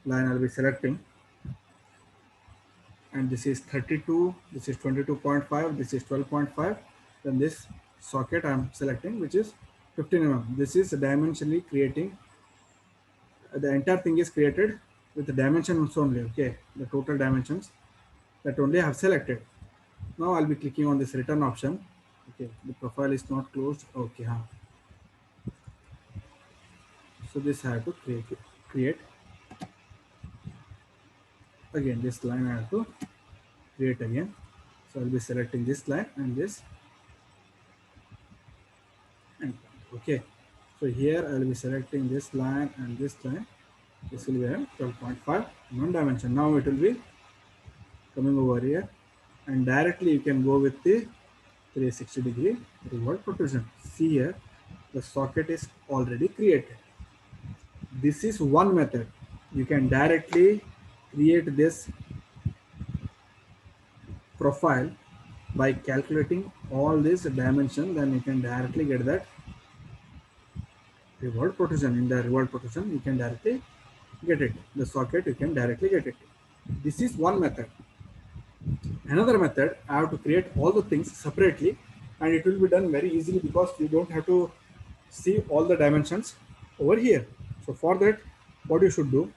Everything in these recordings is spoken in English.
line I'll be selecting, and this is 32, this is 22.5, this is 12.5. Then this socket I'm selecting, which is 15 mm. This is dimensionally creating, the entire thing is created with the dimensions only. Okay, the total dimensions that only I have selected. Now I'll be clicking on this return option. Okay, the profile is not closed. Okay, huh. So this I have to create again. This line I have to create again. So I'll be selecting this line and this, and okay. So here I'll be selecting this line and this line. This will be a 12.5 non dimension. Now it will be coming over here, and directly you can go with the 360-degree revolve protrusion. See here, the socket is already created. This is one method. You can directly create this profile by calculating all these dimensions. Then you can directly get that revolve protrusion. In the revolve protrusion, you can directly get it. The socket, you can directly get it. This is one method. Another method, I have to create all the things separately, and it will be done very easily because you don't have to see all the dimensions over here. So for that, what you should do,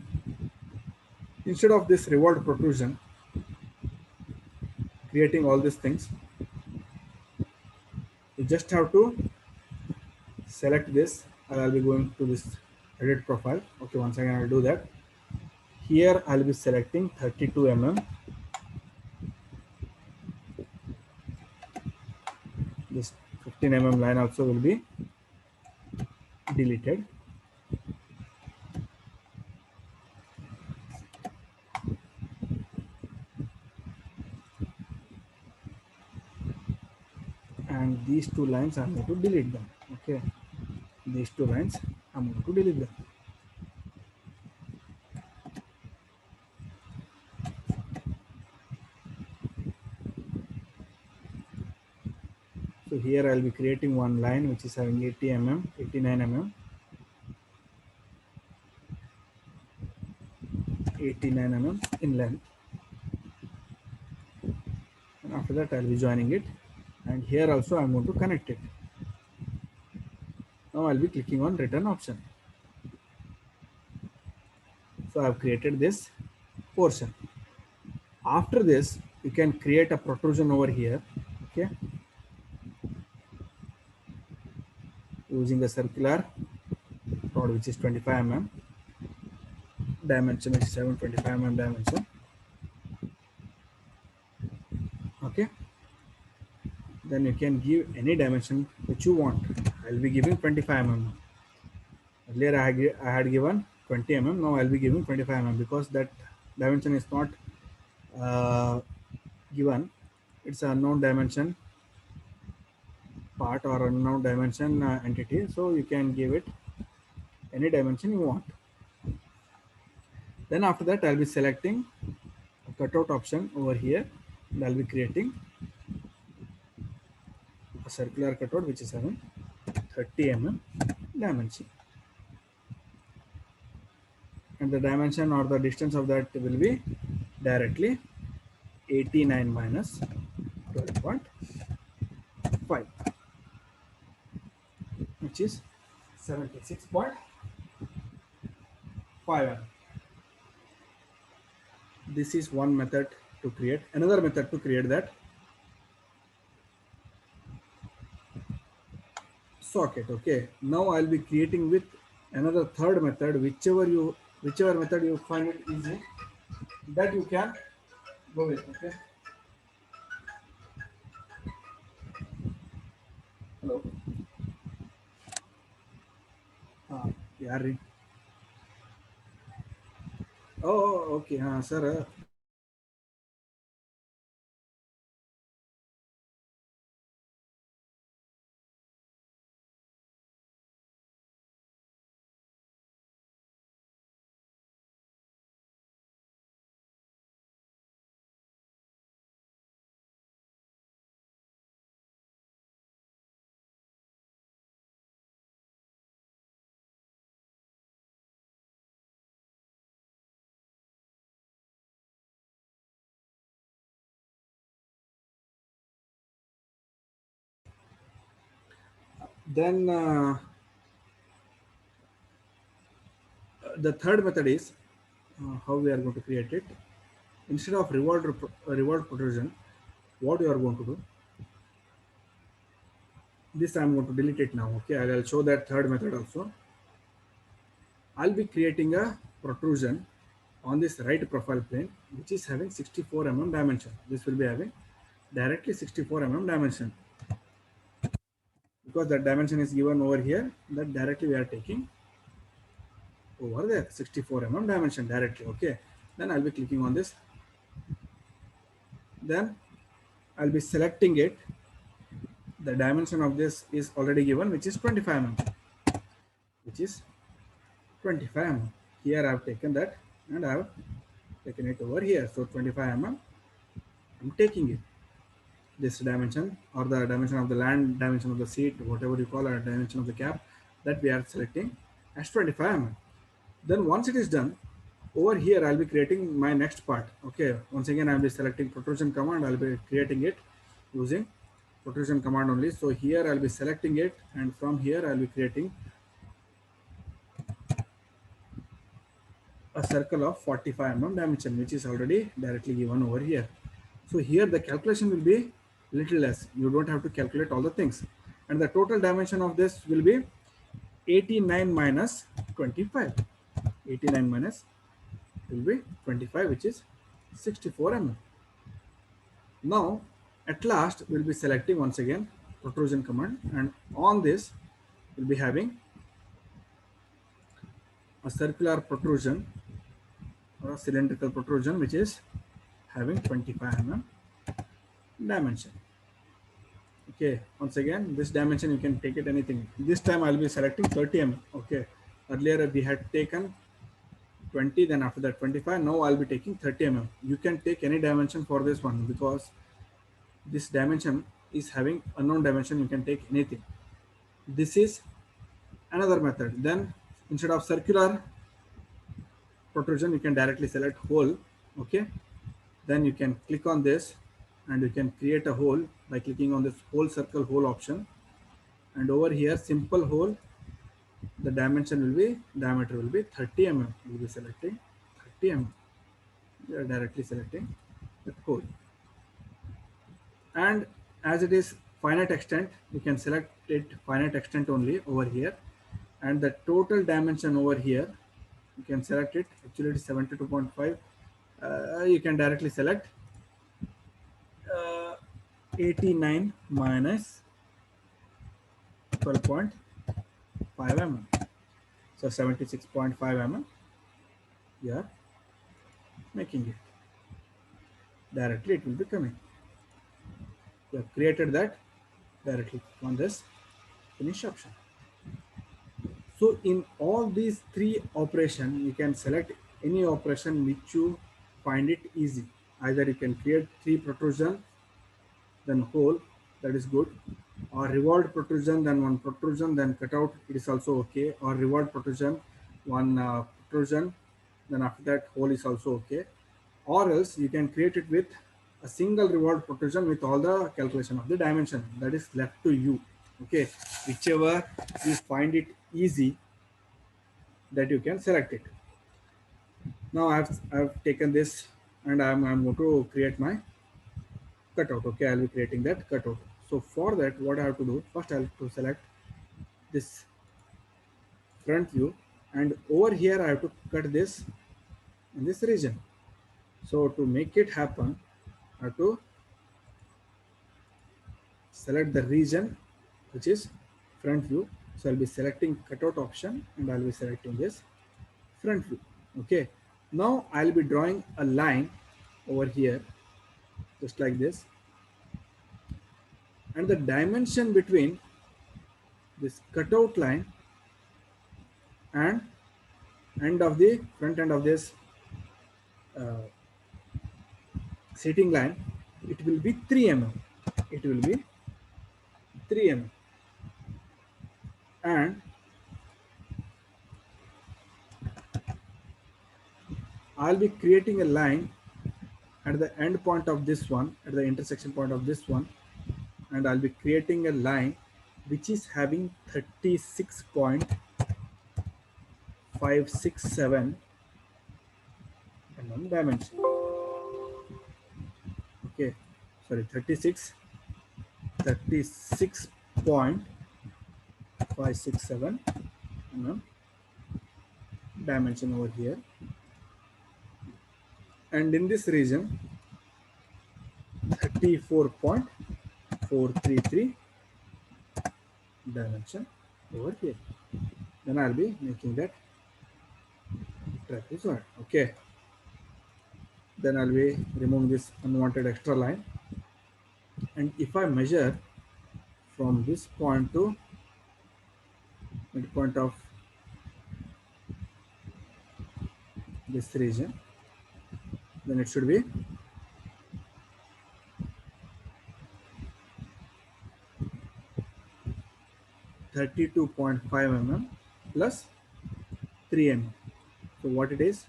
instead of this revolved protrusion, creating all these things, you just have to select this. I'll be going to this edit profile. Okay, once again I'll do that. Here I'll be selecting 32 mm. This 15 mm line also will be deleted. And these two lines I'm going to delete them. Okay, these two lines I'm going to delete them. So here I'll be creating one line which is having 80 mm, 89 mm, 89 mm in length, and after that I'll be joining it, and here also I'm going to connect it. Now I'll be clicking on return option. So I've created this portion. After this, you can create a protrusion over here. Okay, using the circular rod which is 25 mm, dimension is 725 mm dimension. Okay, then you can give any dimension which you want. I'll be giving 25 mm. Earlier I had given 20 mm. Now I'll be giving 25 mm because that dimension is not uh, given. It's a unknown dimension part or unknown dimension entity. So you can give it any dimension you want. Then after that, I'll be selecting a cutout option over here, and I'll be creating a circular cutout which is having 30 mm dimension. And the dimension or the distance of that will be directly 89 minus 12.5, which is 76.5 mm. This is one method to create. Another method to create that socket. Okay, now I'll be creating with another third method, whichever method you find it easy, that you can go with. Okay, hello. Yeah, okay, sir. Then the third method is how we are going to create it. Instead of reward protrusion, what you are going to do, this I'm going to delete it now. Okay, I will show that third method also. I'll be creating a protrusion on this right profile plane, which is having 64 dimension. This will be having directly 64 dimension, because that dimension is given over here. That directly we are taking over there, 64 dimension directly. Okay, then I'll be clicking on this. Then I'll be selecting it. The dimension of this is already given, which is 25 which is 25 Here I have taken that and I have taken it over here. So 25 I'm taking it. This dimension, or the dimension of the land, dimension of the seat, whatever you call it, dimension of the cap, that we are selecting as 25 Then once it is done, over here I'll be creating my next part. Okay, once again I'll be selecting protrusion command. I'll be creating it using protrusion command only. So here I'll be selecting it, and from here I'll be creating a circle of 45 dimension, which is already directly given over here. So here the calculation will be little less. You don't have to calculate all the things. And the total dimension of this will be 89 minus 25. 89 minus will be 25, which is 64 Now, at last, we'll be selecting once again protrusion command, and on this, we'll be having a circular protrusion or a cylindrical protrusion, which is having 25 dimension. Okay, once again, this dimension you can take it anything. This time I'll be selecting 30 Okay, earlier we had taken 20, then after that 25. Now I'll be taking 30 You can take any dimension for this one, because this dimension is having unknown dimension. You can take anything. This is another method. Then instead of circular protrusion, you can directly select hole. Okay, then you can click on this and you can create a hole by clicking on this whole circle hole option, and over here simple hole, the dimension will be, diameter will be 30 We'll be selecting 30 We are directly selecting the hole, and as it is finite extent, you can select it finite extent only over here, and the total dimension over here you can select it. Actually it is 72.5. You can directly select 89 minus 12.5 So 76.5 you are making it. Directly it will be coming. You have created that. Directly on this finish option. So in all these three operations, you can select any operation which you find it easy. Either you can create 3 protrusion, then hole, that is good, or revolved protrusion, then 1 protrusion, then cutout, it is also okay, or revolved protrusion, 1 protrusion, then after that hole is also okay, or else you can create it with a single revolved protrusion with all the calculation of the dimension. That is left to you. Okay, whichever you find it easy, that you can select it. Now I've taken this and I'm going to create my cutout. Okay, I'll be creating that cutout. So for that, what I have to do, first I'll have to select this front view, and over here I have to cut this in this region. So to make it happen, I have to select the region which is front view. So I'll be selecting cutout option and I'll be selecting this front view. Okay, now I'll be drawing a line over here just like this, and the dimension between this cutout line and end of the front end of this seating line, it will be 3 It will be 3 and I'll be creating a line at the end point of this one, at the intersection point of this one, and I'll be creating a line which is having 36.567 dimension. Okay, sorry, 36.567 mm dimension over here, and in this region 34.433 dimension over here. Then I'll be making that trapezoid. Okay, then I'll be removing this unwanted extra line, and if I measure from this point to midpoint of this region, then it should be 32.5 mm plus 3 mm. So what it is,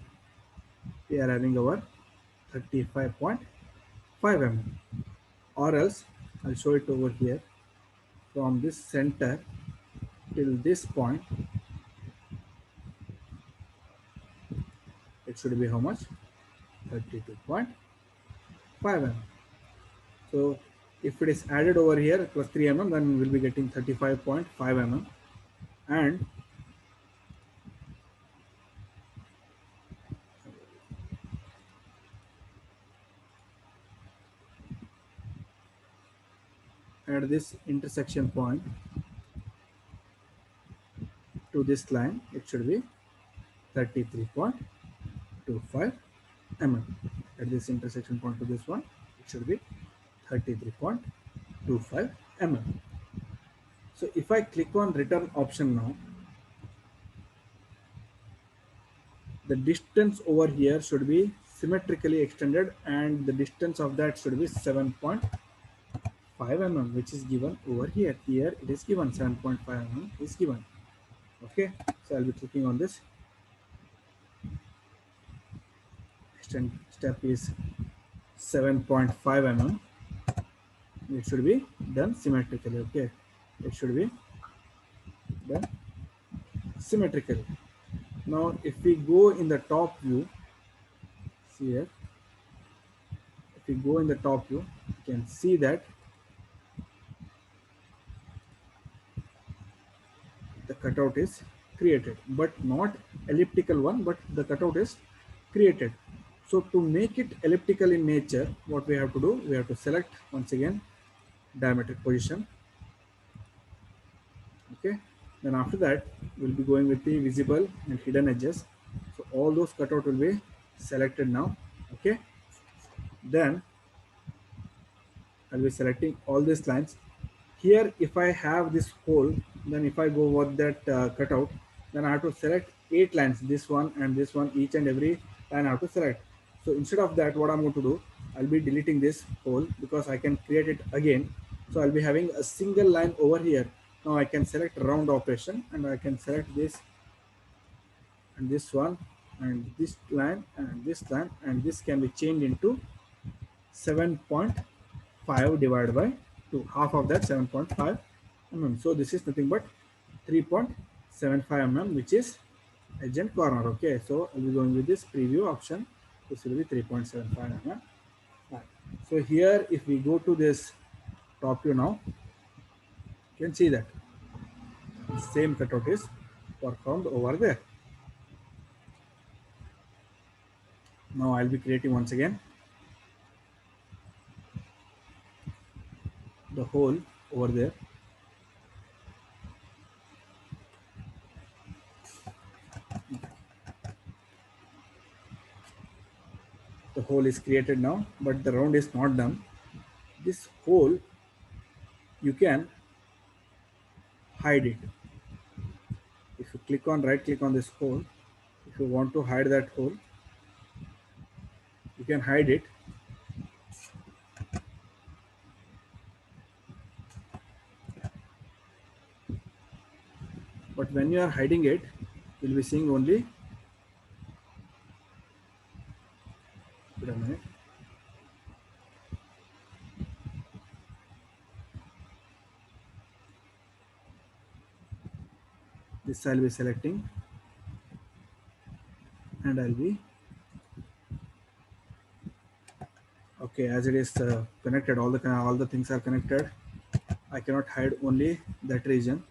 we are having our 35.5 mm, or else I'll show it over here. From this center till this point, it should be how much? 32.5 mm. So if it is added over here plus 3 mm, then we'll be getting 35.5 mm, and at this intersection point to this line, it should be 33.25 mm. At this intersection point to this one, it should be 33.25 mm. So if I click on return option now, the distance over here should be symmetrically extended, and the distance of that should be 7.5 mm, which is given over here. Here it is given 7.5 mm is given. Okay, so I'll be clicking on this. Extend step is 7.5 mm. It should be done symmetrically. Okay, it should be done symmetrically. Now if we go in the top view, see here, if we go in the top view, you can see that the cutout is created, but not elliptical one, but the cutout is created. So to make it elliptical in nature, what we have to do, we have to select once again diametric position. Okay, then after that we'll be going with the visible and hidden edges. So all those cutout will be selected now. Okay, then I'll be selecting all these lines. Here if I have this hole, then if I go with that cutout, then I have to select 8 lines, this one and this one, each and every line I have to select. So instead of that, what I'm going to do, I'll be deleting this hole because I can create it again. So I'll be having a single line over here. Now I can select round operation, and I can select this and this one and this line and this line, and this can be changed into 7.5 divided by 2, half of that 7.5 mm. So this is nothing but 3.75 mm, which is edge and corner. Okay, so I'll be going with this preview option. This will be 3.75 mm. So here if we go to this top view now, you can see that the same cutout is performed over there. Now I'll be creating once again the hole over there. The hole is created now, but the round is not done. This hole, you can hide it. If you click on right click on this hole, if you want to hide that hole, you can hide it. But when you are hiding it, you'll be seeing only, wait a minute, this I'll be selecting, and I'll be okay. As it is connected, all the things are connected. I cannot hide only that region.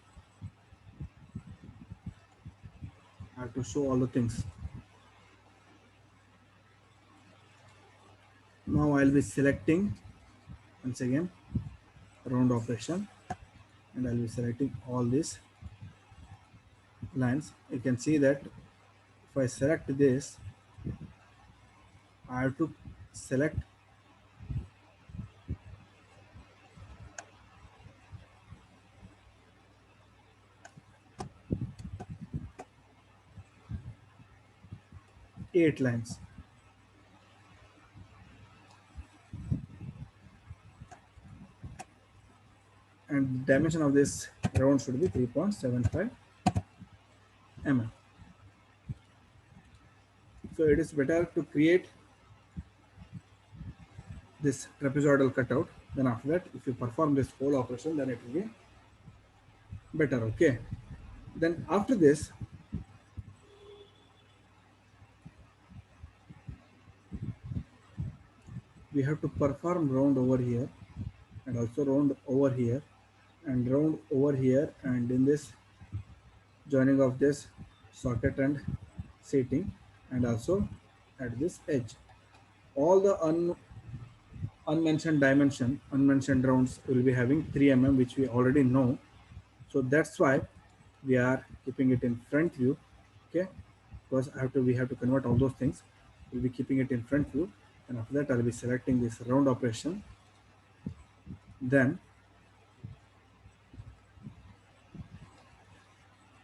I have to show all the things. Now I'll be selecting once again round operation, and I'll be selecting all these lines. You can see that if I select this, I have to select 8 lines. And the dimension of this round should be 3.75 mm. So it is better to create this trapezoidal cutout. Then after that, if you perform this whole operation, then it will be better. Okay. Then after this, we have to perform round over here, and also round over here, and round over here, and in this joining of this socket and seating, and also at this edge. All the unmentioned dimension, unmentioned rounds will be having 3 mm, which we already know. So that's why we are keeping it in front view. Okay, because we have to convert all those things. We'll be keeping it in front view, and after that I'll be selecting this round operation, then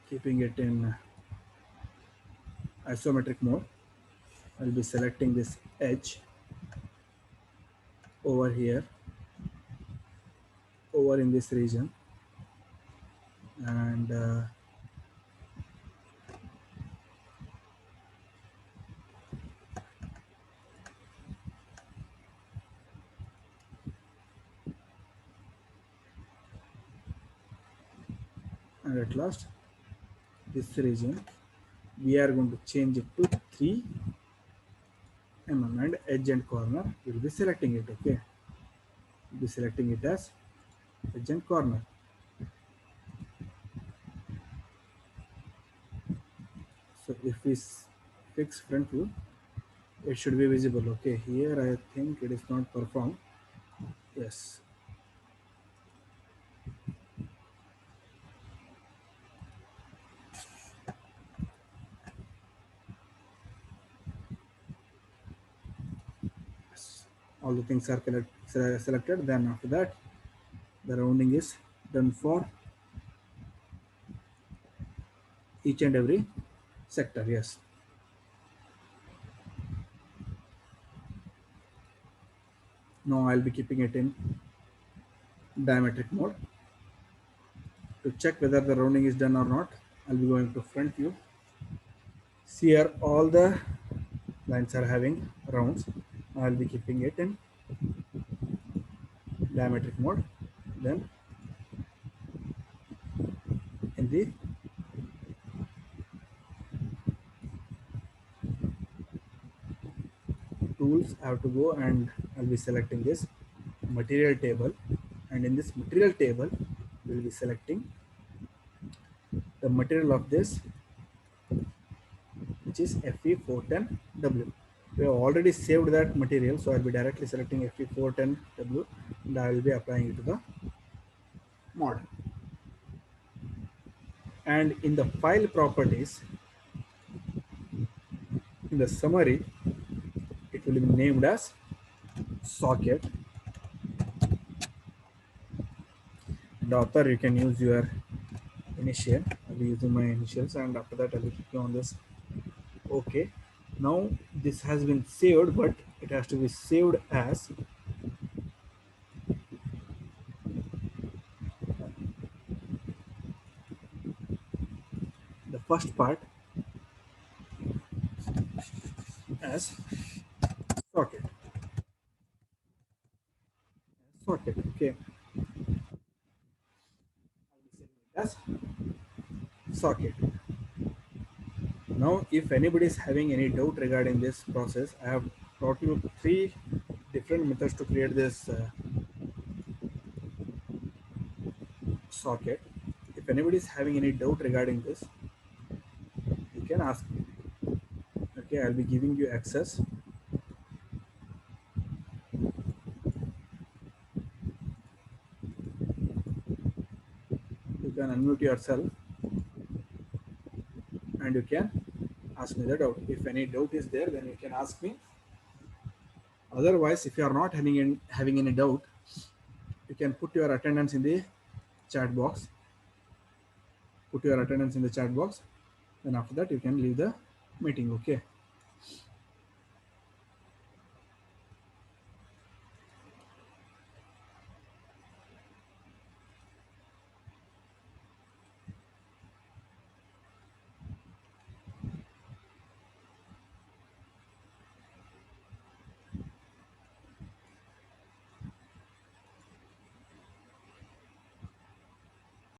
keeping it in isometric mode. I'll be selecting this edge over here, over in this region, and at last this region we are going to change it to 3 mm, and edge and corner we'll be selecting it. Okay, we'll be selecting it as edge and corner. So if we fix front view, it should be visible. Okay, here I think it is not performed. Yes, all the things are selected. Then after that, the rounding is done for each and every sector. Yes. Now I'll be keeping it in diametric mode to check whether the rounding is done or not. I'll be going to front view. See here, all the lines are having rounds. I'll be keeping it in diametric mode. Then in the tools, I have to go and I'll be selecting this material table, and in this material table we'll be selecting the material of this, which is Fe410W. We have already saved that material, so I'll be directly selecting Fe410W and I will be applying it to the mod. And in the file properties, in the summary, it will be named as socket. And author, you can use your initial. I'll be using my initials, and after that I'll be clicking on this OK. Now this has been saved, but it has to be saved as the first part as socket. Socket. Okay. I'll be saving it as socket. Now, if anybody is having any doubt regarding this process, I have taught you three different methods to create this socket. If anybody is having any doubt regarding this, you can ask me. Okay, I'll be giving you access. You can unmute yourself and you can ask me the doubt. If any doubt is there, then you can ask me. Otherwise, if you are not having any doubt, you can put your attendance in the chat box. Put your attendance in the chat box. Then after that, you can leave the meeting. Okay.